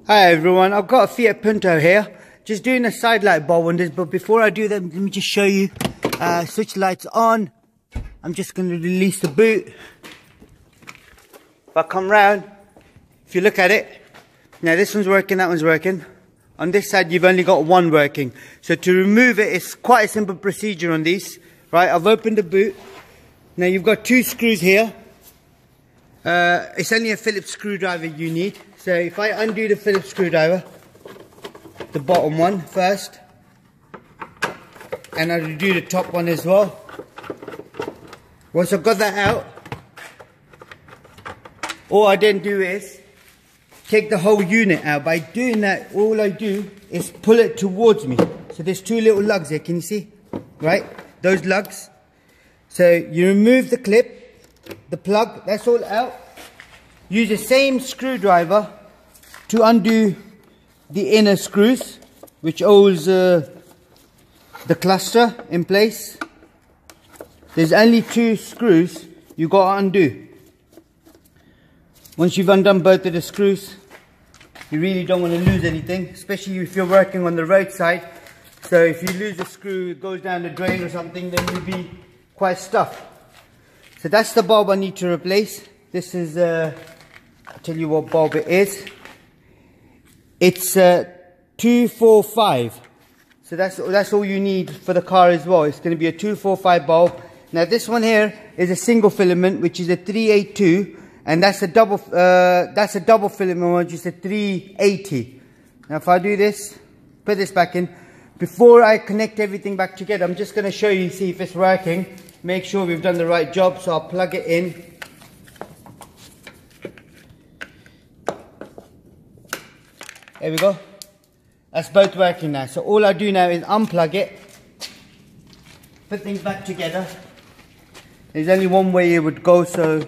Hi everyone, I've got a Fiat Punto here. Just doing a side light bulb on this, but before I do that, let me just show you. Switch lights on. I'm just going to release the boot. If I come round, if you look at it, now this one's working, that one's working. On this side you've only got one working. So to remove it, it's quite a simple procedure on these. Right, I've opened the boot. Now you've got two screws here. It's only a Phillips screwdriver you need. So if I undo the Phillips screwdriver, the bottom one first, and I'll do the top one as well. Once I've got that out, all I then do is take the whole unit out. By doing that, all I do is pull it towards me. So there's two little lugs here, can you see? Right, those lugs. So you remove the clip, the plug, that's all out. Use the same screwdriver to undo the inner screws, which holds the cluster in place. There's only two screws you got to undo. Once you've undone both of the screws, you really don't want to lose anything, especially if you're working on the roadside. So if you lose a screw, it goes down the drain or something, then you'll be quite stuffed. So that's the bulb I need to replace. This is, I'll tell you what bulb it is. It's 245. So that's all you need for the car as well. It's going to be a 245 bulb. Now this one here is a single filament, which is a 382, and that's a double filament, which is a 380. Now if I do this, put this back in. Before I connect everything back together, I'm just going to show you, see if it's working. Make sure we've done the right job. So I'll plug it in. There we go. That's both working now. So all I do now is unplug it, put things back together. There's only one way it would go, so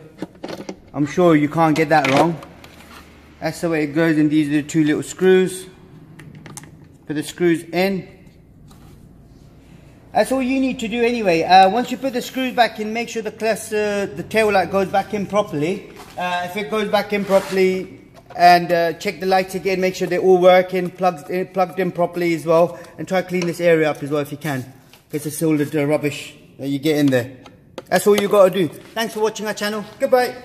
I'm sure you can't get that wrong. That's the way it goes, and these are the two little screws. Put the screws in. That's all you need to do anyway. Once you put the screws back in, make sure the cluster, the tail light goes back in properly. If it goes back in properly, and check the lights again, make sure they're all working, plugged in properly as well, and try to clean this area up as well if you can, because it's all the rubbish that you get in there. That's all you got to do. Thanks for watching our channel. Goodbye.